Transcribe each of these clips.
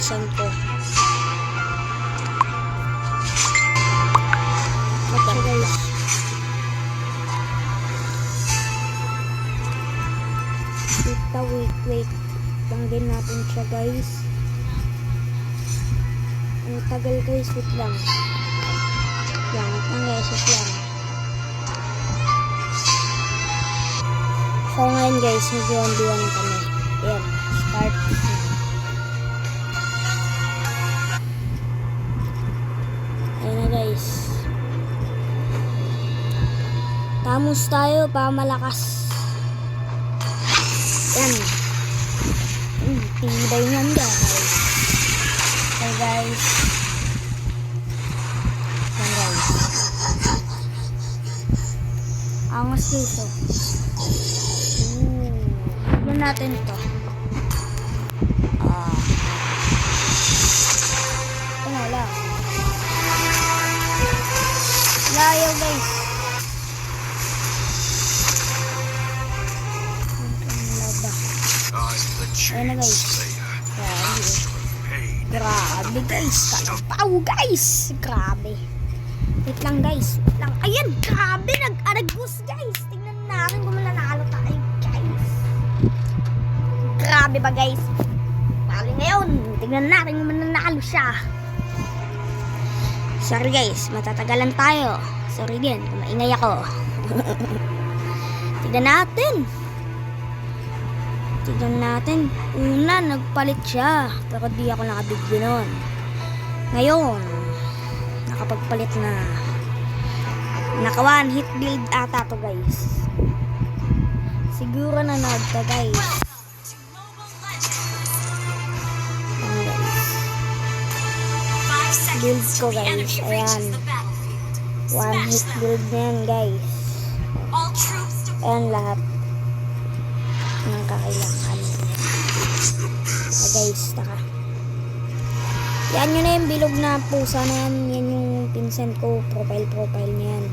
Saan ko? Ito guys. Wait. Tanggin natin siya guys. Ang tagal guys, wait lang. Yan guys, wait lang. So ngayon guys, mag-1v1 kami. Yan, start. Ayan na guys. Tamos tayo para malakas. Yan. Tibay niyan guys. Okay guys. Yan guys. Angas guys oh. Tignan natin ito. Ito nga lang. Layo guys. Ayan na guys. Grabe guys. Kalabaw guys. Grabe. Wait lang guys. Wait lang. Ayan. Grabe. Nag-aragos guys. Tingnan natin kung mananalo tayo guys. Grabe ba guys. Pali ngayon. Tingnan natin kung mananalo siya. Sorry guys. Matatagalan tayo. Sorry din. Maingay ako. Tingnan natin. Tignan natin. Una, nagpalit siya. Pero di ako nakabigyo nun. Ngayon, nakapagpalit na. Naka one hit build ata to guys. Siguro na nagta guys. Ayan guys. Build ko guys. Ayan. One hit build na yan guys. Ayan lahat ng kakailangan. Guys, taka. Yan yun na yung bilog na pusa na yan. Yan yung pinsan ko. Profile niya yan.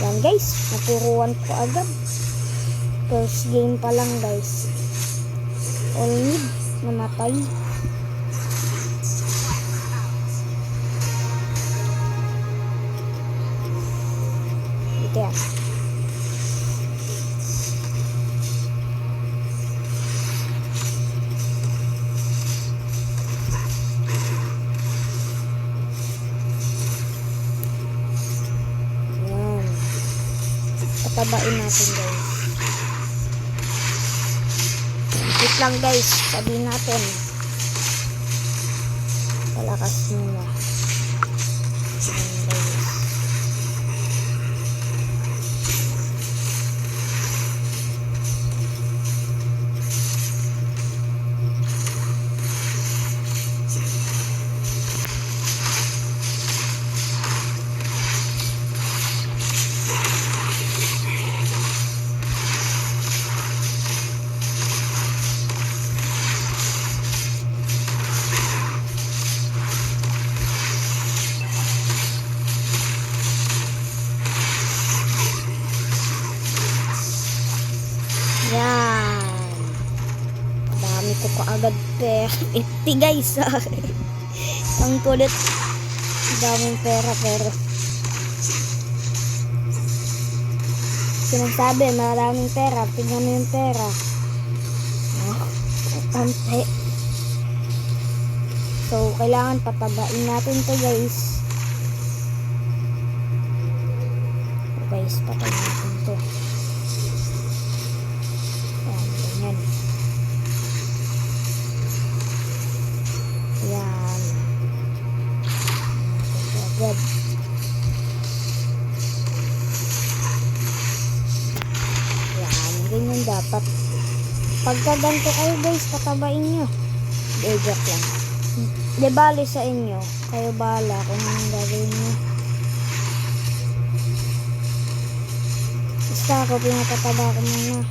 Yan guys. Naturuan ko agad. First game pa lang guys. All need. Namatay. Yan. Yan. Patabain natin guys. Wait lang guys. Sabihin natin. Palakas muna. Yan. Dami ko kaagad pera. 50 guys. Ang kulit. Daming pera pero sinasabi maraming pera. Tingnan mo yung pera. Ante. So kailangan patabain natin to guys. Guys, patayin natin to. Yan. Yan. Agad. Yan. Ganyan dapat. Pagka ganito kayo guys, patabain nyo. Joke lang. Di bali sa inyo. Kayo bahala kung anong gagawin nyo. Basta ako pinapataba ko muna.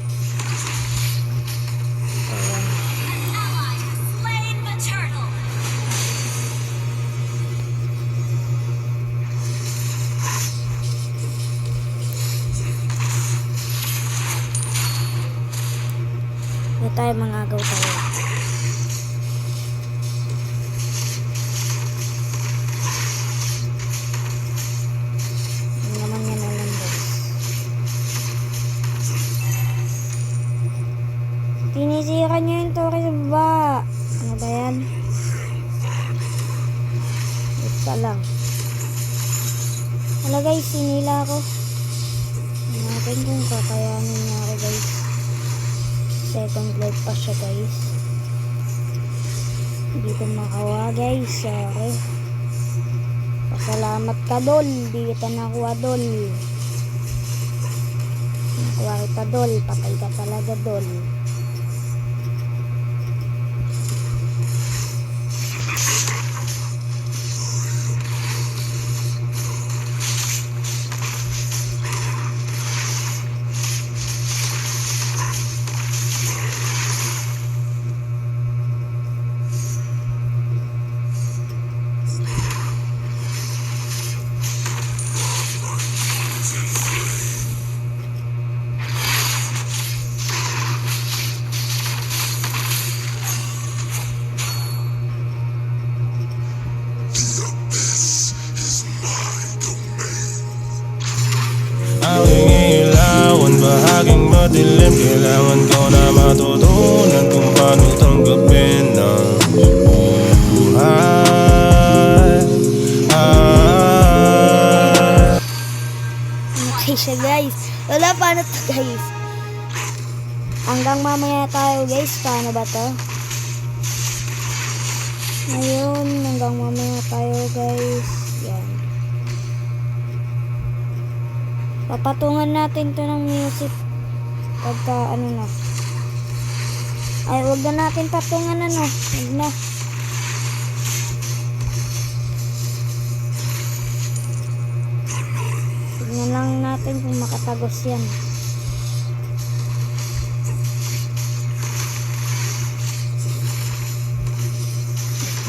tayo, mangagaw tayo. Ano naman yan alam guys. Tinisira niya yung tore sa baba. Ano ba yan? Wait ka lang. Wala guys, sinila ako. Natin kung kakayanin niya ako guys. Second life pa siya guys. Hindi ko makawa guys. Sorry. Pasalamat ka dol. Di kita nakuha dol. Nakuha kita dol. Patay ka talaga dol. Bahaging madilim, kailangan ko na matutunan kung paano tanggapin ang buhay. Okay siya guys. Wala, paano to guys? Hanggang mamaya tayo guys. Paano ba to? Ngayon, hanggang mamaya tayo guys. Yan. Papatungan natin to ng music pagka ano na. Ay, wag na natin patungan ano. Wag na. Tignan lang natin kung makatagos yan.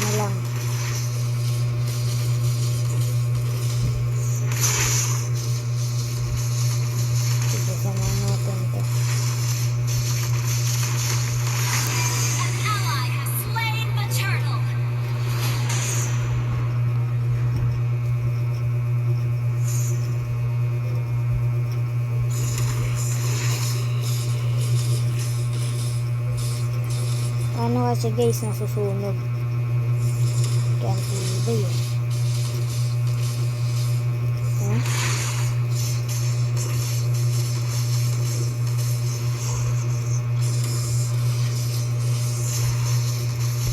Na lang. Ano kasi guys, nasusunog. Kaya ang tibay eh. Huh?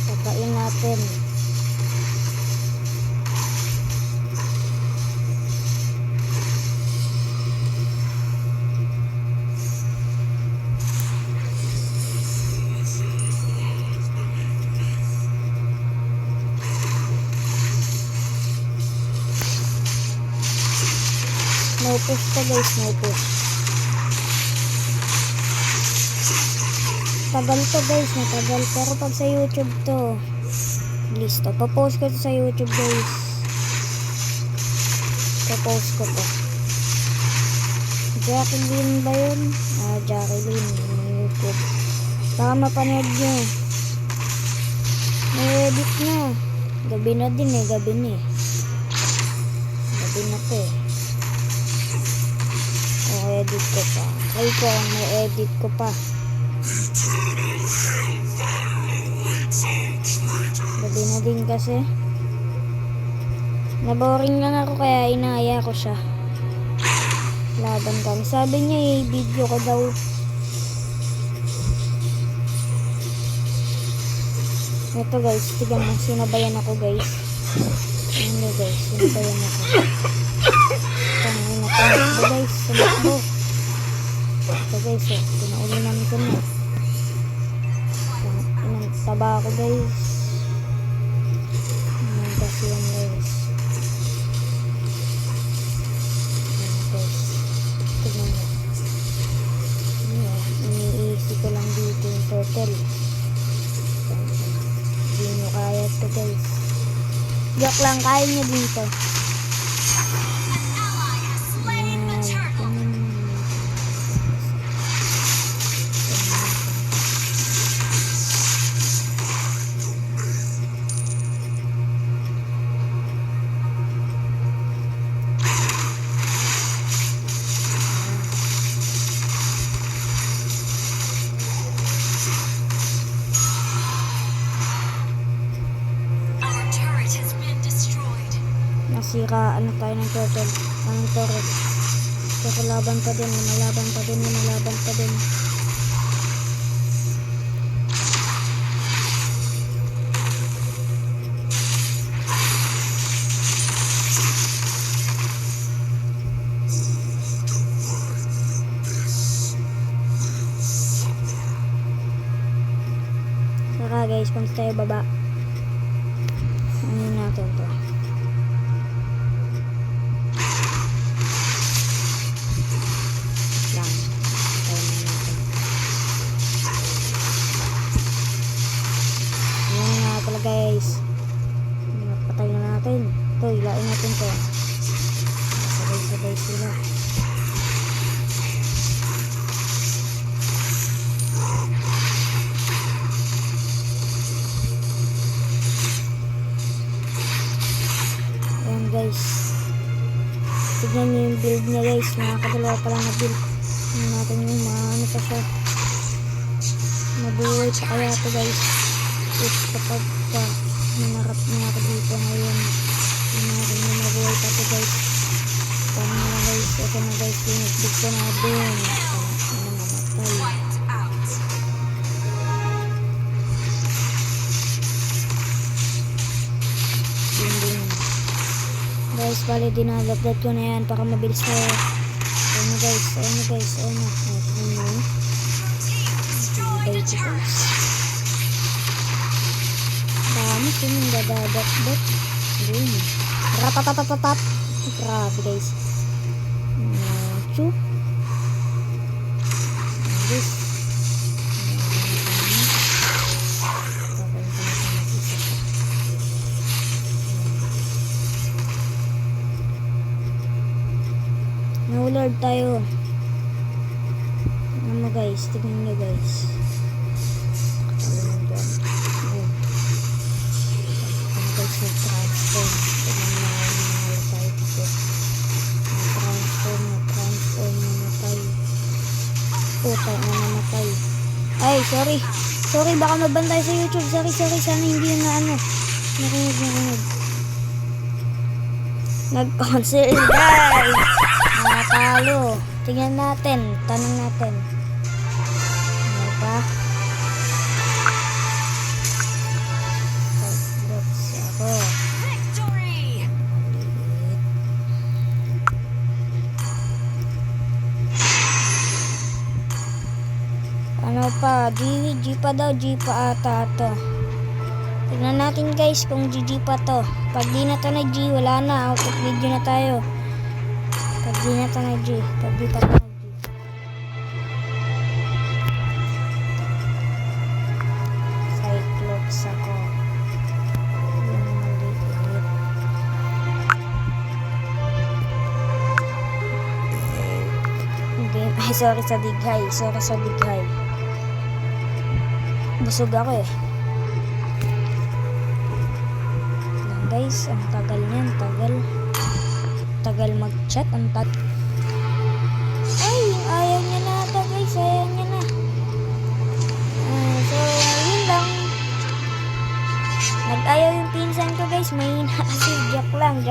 Pagkain natin. No push to guys, no push. Tagal to guys, matagal. Pero pag sa YouTube to, listo. Papost ko to sa YouTube guys. Papost ko to. Jacqueline ba yun? Jacqueline. YouTube. Baka mapanood nyo. May edit na. Gabi na din eh, gabi na eh. Gabi na to eh. Edit ko pa. Try ko ang may edit ko pa. Gabi na din kasi. Naboring lang ako kaya inaya ko siya. Laban kami. Sabi niya video ko daw. Ito guys, tignan mo. Sinabayan ako guys. Ano guys, sinabayan ako. Ito guys, sumakbo. Ito guys, pinaulinan ko na. Inang taba ako guys. Inang kasi yan guys. Ayan guys. Tignan mo. Iniisi ko lang dito yung turtle. Hindi nyo kaya ito guys. Joke lang, kaya nyo dito. nasiraan na tayo ng turtle. Anong turret? Pero laban pa din, lumalaban pa din, lumalaban pa din. Tara guys, punta tayo baba. Ano natin to? Lang. Tayo na natin. Ayan nga pala guys. Patay na natin. Ito, ilain natin to. Sabay-sabay sila. Guys, tignan nyo yung build niya guys, nakakadalawa pa lang na build. Tignan natin yung maano pa siya, mabuhay pa kaya ito guys. If kapag pa minarap na ako dito ngayon, tignan natin yung mabuhay pa ito guys. Paano na guys, ito na guys, pinitbig ko na doon, ano namatay. Guys, bali dinalagdag ko na yan para mabilis tayo. Ayun na guys, ayun na guys, ayun na. Ayun na. Ayun guys. Dami sinong dadadat-dat. Ayun. Ratatatatap. Grabe guys. Chu. Guys. No-lord tayo. Ano guys, tignan nyo guys. Ano guys, nag-transform. Tignan nyo yung tayo dito. Nag-transform, namatay. Puta na namatay. Ay, sorry. Sorry, baka mabantay sa YouTube. Sorry. Sana hindi yun na ano. Nakinig. Nag-cancel guys. Nakatalo. Tingnan natin. Tanong natin. Ano ba? Books ako. Victory! Ano pa? G pa daw. G pa ata ito. Tingnan natin guys kung GG pa to. Pag di na to na G, wala na. Out of video na tayo. Pag di na to na G. Pag di pa to na G. Cyclops ako. Yung maliit. Game. Ay, sorry sa dighay. Busog ako eh. Guys, ang tagal niyan, tagal mag-chat, ang tagal. Ay, ayaw niya na ata guys, ayaw niya na. So, yun lang. Nag-ayaw yung pinsan ko guys, may kasi joke lang.